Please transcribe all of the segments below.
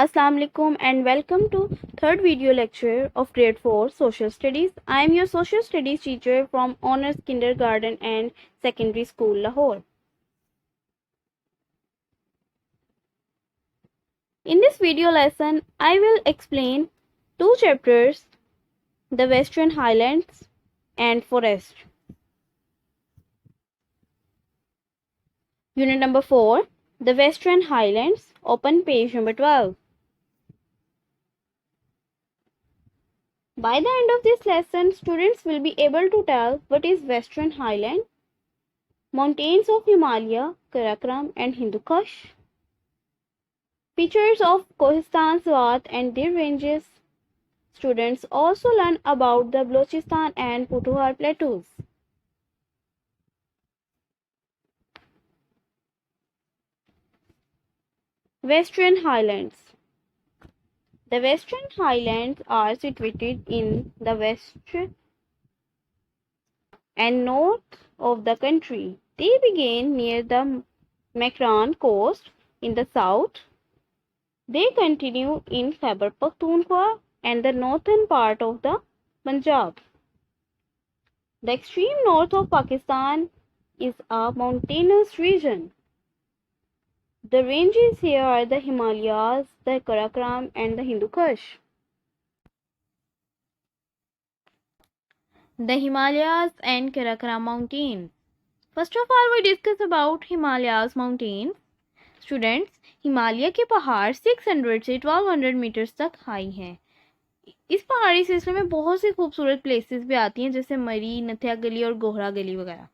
Assalamu alaikum and welcome to third video lecture of grade 4 social studies. I am your social studies teacher from Honors Kindergarten and Secondary School Lahore. In this video lesson I will explain two chapters, the Western Highlands and Forest. Unit number 4, the Western Highlands, open page number 12. By the end of this lesson, students will be able to tell what is Western Highland, mountains of Himalaya, Karakoram and Hindu Kush, features of Kohistan, Swat and their ranges. Students also learn about the Balochistan and Putuhar plateaus. Western Highlands. The Western Highlands are situated in the west and north of the country. They begin near the Makran coast in the south. They continue in Khyber Pakhtunkhwa and the northern part of the Punjab. The extreme north of Pakistan is a mountainous region. The ranges here are the Himalayas, the Karakoram and the Hindu Kush. The Himalayas and Karakoram mountains. First of all, we discuss about Himalayas mountains. Students, Himalaya के पहाड़ 600 से 1200 metres तक high हैं। इस पहाड़ी सिलसिले में बहुत सी खूबसूरत प्लेसेस भी आती हैं, जैसे मरी, नथिया गली और गोहरा गली वगैरह।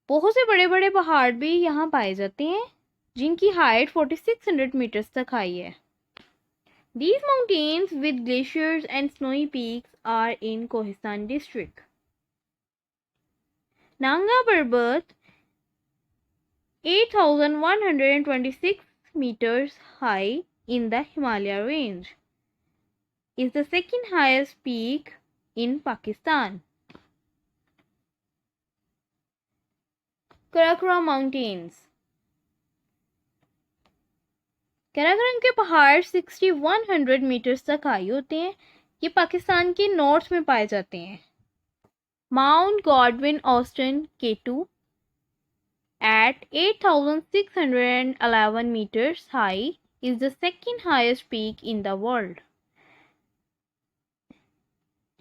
बहुत से बड़े बड़े पहाड़ भी यहाँ पाए जाते हैं, जिनकी हाइट 4600 मीटर्स तक हाई है। These mountains with glaciers and snowy peaks are in Kohistan district. Nanga Parbat, 8,126 meters high in the Himalaya range, is the second highest peak in Pakistan. Karakoram Mountains. Karakoram के पहाड़ 6100 metres तक high होते हैं। ये पाकिस्तान के north में पाए जाते हैं। Mount Godwin Austen K2 at 8611 meters high is the second highest peak in the world.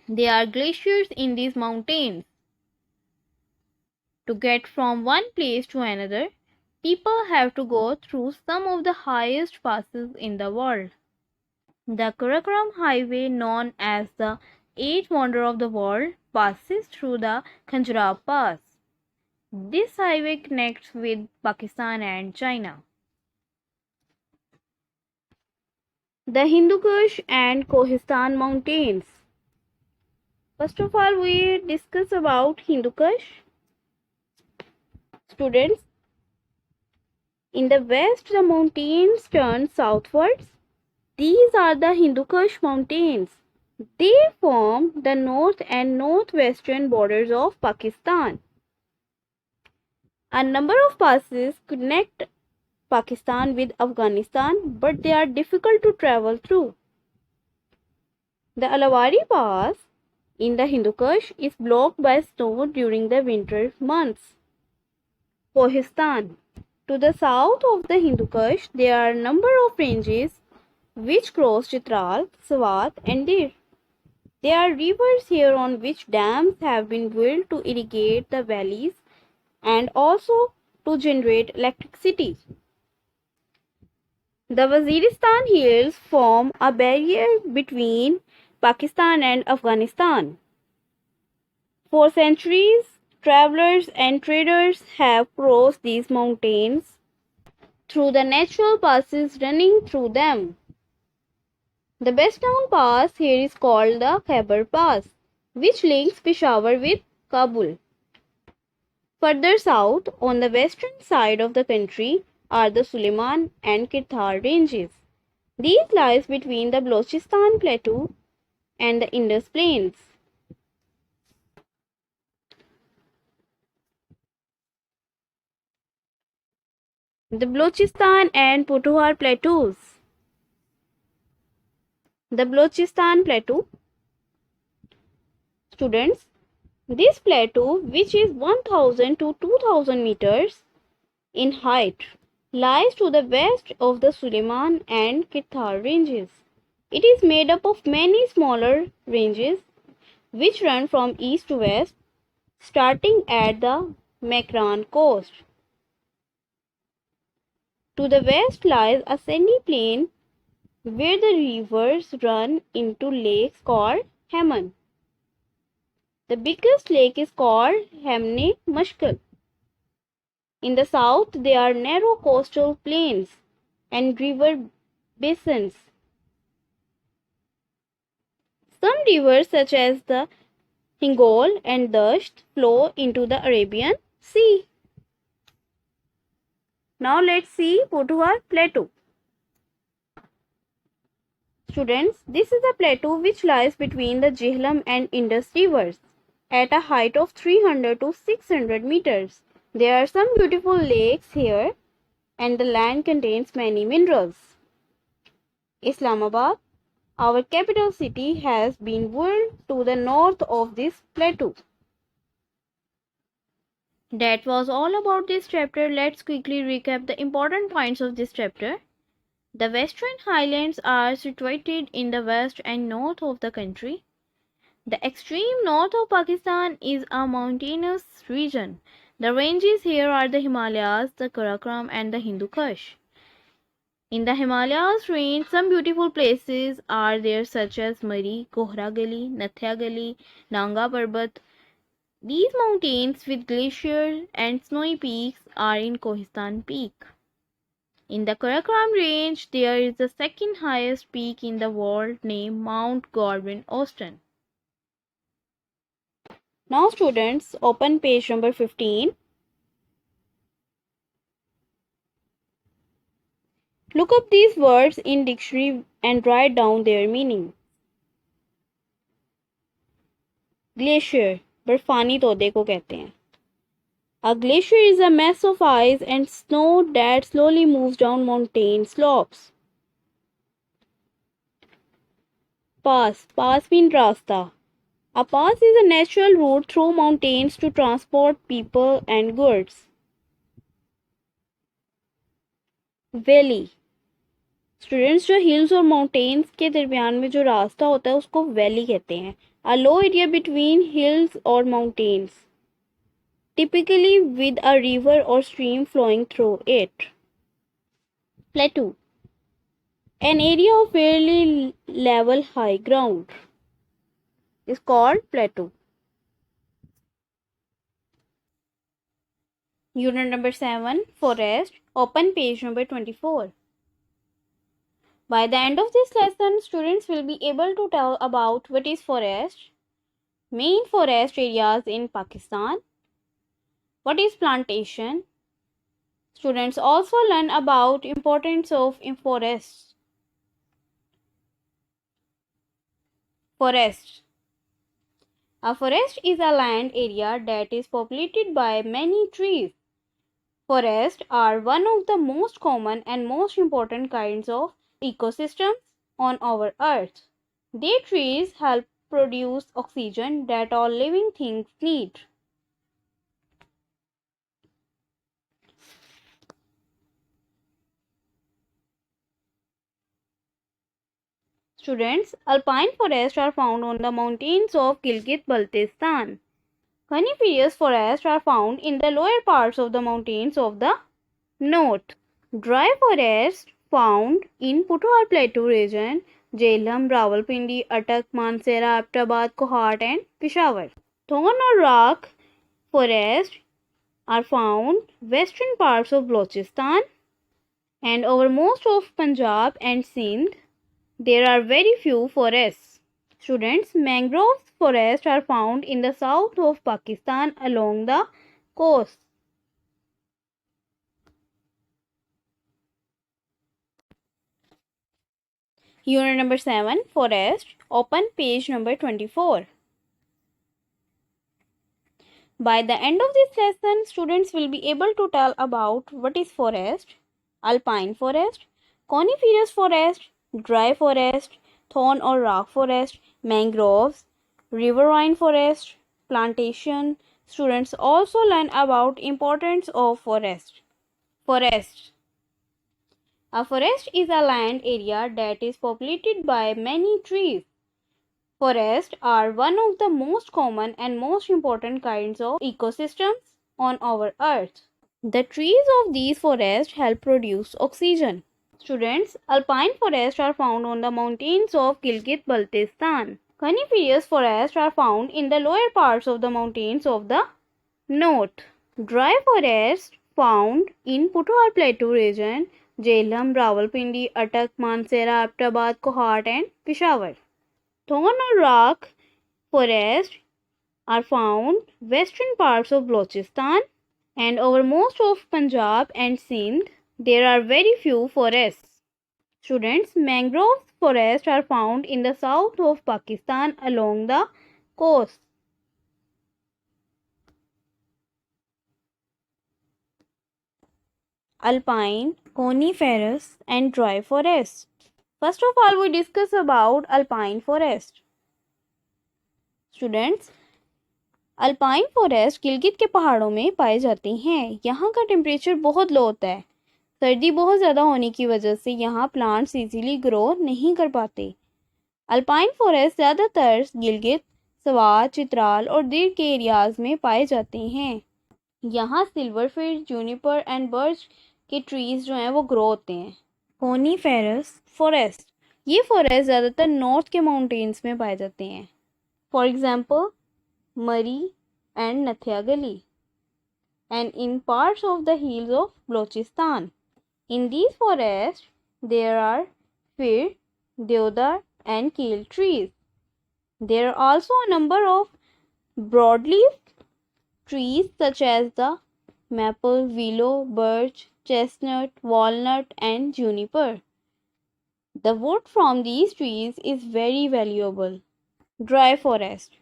There are glaciers in these mountains. To get from one place to another, people have to go through some of the highest passes in the world. The Karakoram Highway, known as the Eighth Wonder of the World, passes through the Khanjrab Pass. This highway connects with Pakistan and China. The Hindu Kush and Kohistan Mountains. First of all, we discuss about Hindu Kush. Students, in the west, the mountains turn southwards. These are the Hindu Kush mountains. They form the north and northwestern borders of Pakistan. A number of passes connect Pakistan with Afghanistan, but they are difficult to travel through. The Alawari Pass in the Hindu Kush is blocked by snow during the winter months. Kohistan. To the south of the Hindu Kush, there are a number of ranges which cross Chitral, Swat and Dir. There are rivers here on which dams have been built to irrigate the valleys and also to generate electricity. The Waziristan Hills form a barrier between Pakistan and Afghanistan. For centuries, travelers and traders have crossed these mountains through the natural passes running through them. The best known pass here is called the Khyber Pass, which links Peshawar with Kabul. Further south, on the western side of the country, are the Suleiman and Kirthar ranges. These lies between the Balochistan Plateau and the Indus Plains. The Balochistan and Putuhar plateaus. The Balochistan Plateau. Students, this plateau, which is 1000 to 2000 meters in height, lies to the west of the Suleiman and Kithar ranges. It is made up of many smaller ranges which run from east to west, starting at the Makran coast. To the west lies a sandy plain where the rivers run into lakes called Haman. The biggest lake is called Hamne Mashkal. In the south, there are narrow coastal plains and river basins. Some rivers, such as the Hingol and Dasht, flow into the Arabian Sea. Now let's see Pothuar Plateau. Students, this is a plateau which lies between the Jhelum and Indus rivers at a height of 300 to 600 meters. There are some beautiful lakes here and the land contains many minerals. Islamabad, our capital city, has been built to the north of this plateau. That was all about this chapter. Let's quickly recap the important points of this chapter. The Western Highlands are situated in the west and north of the country. The extreme north of Pakistan is a mountainous region. The ranges here are the Himalayas, the Karakoram, and the Hindu Kush. In the Himalayas range, some beautiful places are there such as Mari, Kohra Gali, Nathya Gali, Nanga Parbat. These mountains with glaciers and snowy peaks are in Kohistan Peak. In the Karakoram range, there is the second highest peak in the world named Mount Godwin Austen. Now students, open page number 15. Look up these words in dictionary and write down their meaning. Glacier, बर्फानी तोदे को कहते हैं. A glacier is a mass of ice and snow that slowly moves down mountain slopes. Pass, pass means rasta. A pass is a natural route through mountains to transport people and goods. Valley. Students, जो hills और mountains के दरमियान में जो रास्ता होता है उसको वैली कहते हैं. A low area between hills और mountains, typically with a river और stream flowing through it. Plateau, an area of fairly level high ground is called plateau. Unit number 7, forest, open page number 24. By the end of this lesson, students will be able to tell about what is forest, main forest areas in Pakistan, what is plantation. Students also learn about importance of forests. Forest. A forest is a land area that is populated by many trees. Forests are one of the most common and most important kinds of ecosystems on our earth. Their trees help produce oxygen that all living things need. Students, alpine forests are found on the mountains of Gilgit-Baltistan. Coniferous forests are found in the lower parts of the mountains of the north. Dry forests found in Pothuar Plateau region, Jhelum, Rawalpindi, Attock, Mansehra, Abbottabad, Kohat and Peshawar. Thorn or rock forests are found western parts of Balochistan and over most of Punjab and Sindh. There are very few forests. Students, mangrove forests are found in the south of Pakistan along the coast. Unit number 7, forest, open page number 24. By the end of this lesson, students will be able to tell about what is forest, alpine forest, coniferous forest, dry forest, thorn or rock forest, mangroves, riverine forest, plantation. Students also learn about importance of forest. Forest. A forest is a land area that is populated by many trees. Forests are one of the most common and most important kinds of ecosystems on our earth. The trees of these forests help produce oxygen. Students, alpine forests are found on the mountains of Gilgit-Baltistan. Coniferous forests are found in the lower parts of the mountains of the north. Dry forests found in Puthar Plateau region, Jhelum, Rawalpindi, Attock, Mansehra, Abbottabad, Kohat and Peshawar. Thorn or rock forests are found western parts of Balochistan and over most of Punjab and Sindh. There are very few forests. Students, mangrove forests are found in the south of Pakistan along the coast. Alpine, coniferous and dry forests. First of all, we discuss about alpine forest. Students, alpine forest Gilgit के पहाड़ों में पाए जाते हैं। यहाँ का temperature बहुत लो होता है। सर्दी बहुत ज़्यादा होने की वजह से यहाँ प्लांट्स इजीली ग्रो नहीं कर पाते। अल्पाइन फॉरेस्ट ज़्यादातर गिलगित, स्वात, चित्राल और दीर के एरियाज में पाए जाते हैं। यहाँ सिल्वरफिश, जूनिपर एंड बर्च के ट्रीज जो हैं वो ग्रो होते हैं। कोनीफेरस फॉरेस्ट, ये फॉरेस्ट ज़्यादातर नॉर्थ के माउंटेन्स में पाए जाते हैं। For example Murray and Nathia Gully, and in parts of the hills of Balochistan. In these forests, there are fir, deodar, and keel trees. There are also a number of broadleaf trees such as the maple, willow, birch, chestnut, walnut, and juniper. The wood from these trees is very valuable. Dry forest.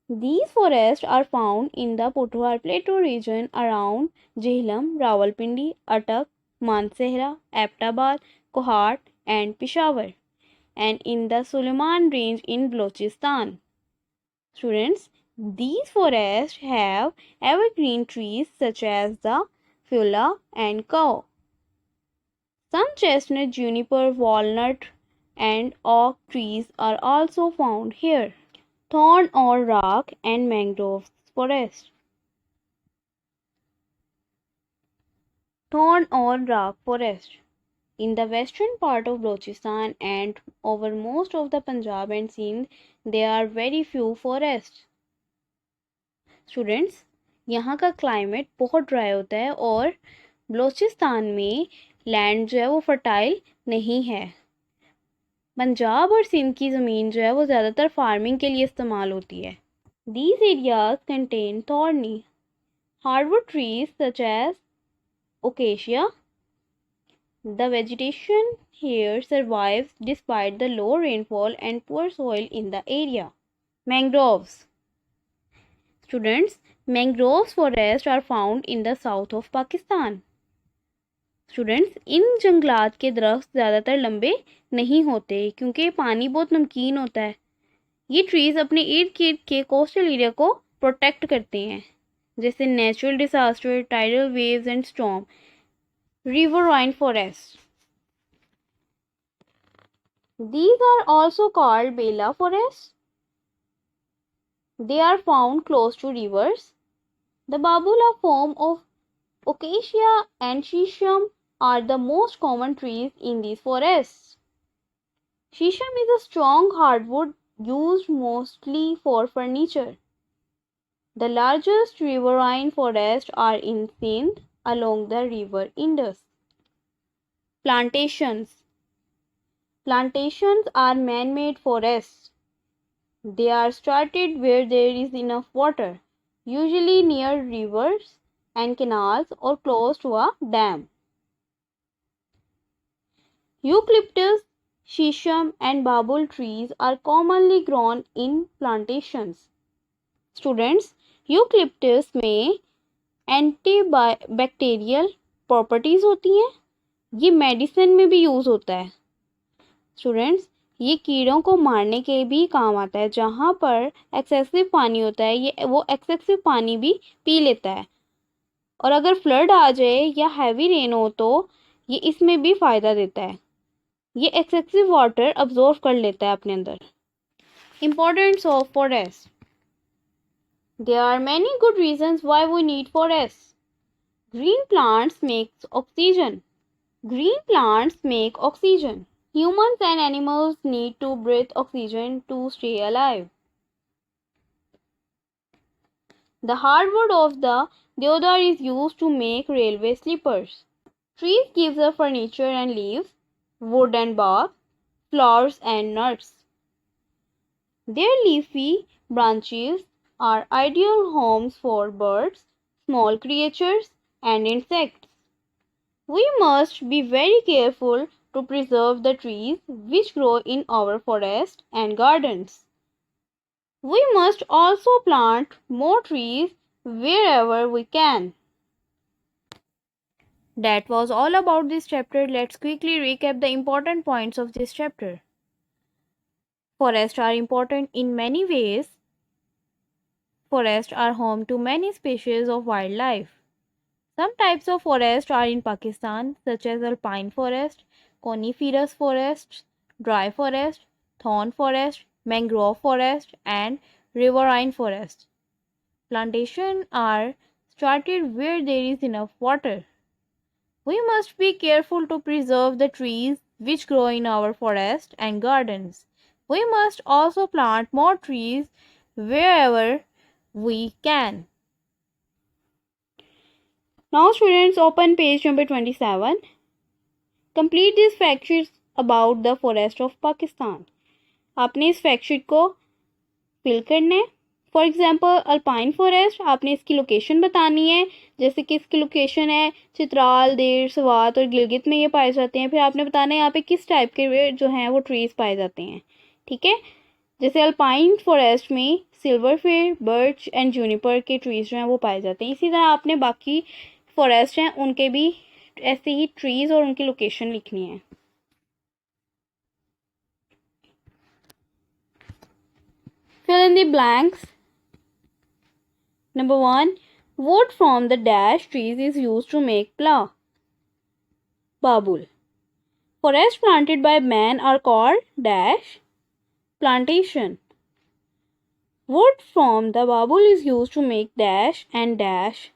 These forests are found in the Potwar Plateau region around Jhelum, Rawalpindi, Attock, Mansehra, Abbottabad, Kohat and Peshawar, and in the Suleiman Range in Balochistan. Students, these forests have evergreen trees such as the Phula and Cow. Some chestnut, juniper, walnut and oak trees are also found here. Thorn or rock and mangrove forest. Thorn or rock forest. In the western part of Balochistan and over most of the Punjab and Sindh, there are very few forests. Students, यहाँ का climate बहुत dry होता है और बलूचिस्तान में land जो है वो फर्टाइल नहीं है। पंजाब और सिंध की ज़मीन जो है वो ज़्यादातर फार्मिंग के लिए इस्तेमाल होती है। These areas contain thorny hardwood trees such as acacia. The vegetation here survives despite the low rainfall and poor soil in the area. Mangroves. Students, mangroves forests are found in the south of Pakistan. Students, इन जंगलात के दरख्त ज़्यादातर लंबे नहीं होते क्योंकि पानी बहुत नमकीन होता है। ये ट्रीज़ अपने इर्द गिर्द के कोस्टल एरिया को प्रोटेक्ट करते हैं, जैसे natural disaster, tidal waves and storm. Riverine forest, these are also called bela forests. They are found close to rivers. The babula form of acacia and shisham are the most common trees in these forests. Shisham is a strong hardwood used mostly for furniture. The largest riverine forests are in Sindh along the river Indus. Plantations. Plantations are man-made forests. They are started where there is enough water, usually near rivers and canals or close to a dam. Eucalyptus, shisham and babul trees are commonly grown in plantations. Students, eucalyptus में antibacterial properties होती हैं। ये medicine में भी use होता है। Students, ये कीड़ों को मारने के भी काम आता है। जहाँ पर एक्सेसिव पानी होता है ये वो एक्सेसिव पानी भी पी लेता है, और अगर फ्लड आ जाए या हैवी रेन हो तो ये इसमें भी फ़ायदा देता है। ये एक्सेसिव वाटर अब्जॉर्व कर लेता है अपने अंदर। Importance of forest. There are many good reasons why we need forests. Green plants make oxygen. Green plants make oxygen. Humans and animals need to breathe oxygen to stay alive. The hardwood of the deodar is used to make railway sleepers. Trees give us furniture and leaves, wood and bark, flowers and nuts. Their leafy branches are ideal homes for birds, small creatures, and insects. We must be very careful to preserve the trees which grow in our forests and gardens. We must also plant more trees wherever we can. That was all about this chapter. Let's quickly recap the important points of this chapter. Forests are important in many ways. Forests are home to many species of wildlife. Some types of forests are in Pakistan, such as alpine forest, coniferous forests, dry forest, thorn forest, mangrove forest, and riverine forest. Plantations are started where there is enough water. We must be careful to preserve the trees which grow in our forests and gardens. We must also plant more trees wherever we can. Now students, open page number 27. Complete these fact sheets about the forest of Pakistan. आपने इस fact sheet को fill करना है। For example alpine forest, आपने इसकी location बतानी है, जैसे कि इसकी लोकेशन है चित्राल, देर, स्वात और गिलगित में ये पाए जाते हैं। फिर आपने बताना है यहाँ पे किस टाइप के जो हैं वो ट्रीज पाए जाते हैं। ठीक है, जैसे अल्पाइन फॉरेस्ट में सिल्वर फिर, बर्च एंड जूनिपर के ट्रीज जो हैं वो पाए जाते हैं। इसी तरह आपने बाकी फॉरेस्ट हैं उनके भी ऐसे ही ट्रीज और उनकी लोकेशन लिखनी है। Fill in the blanks. Number 1. Wood from the dash trees is used to make plough. Babul. Forests planted by man are called dash plantation. Wood from the babul is used to make dash and dash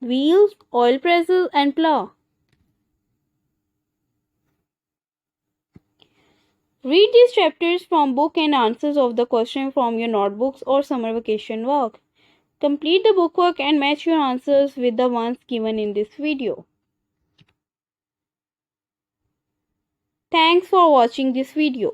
wheels, oil presses and plough. Read these chapters from book and answers of the question from your notebooks or summer vacation work. Complete the bookwork and match your answers with the ones given in this video. Thanks for watching this video.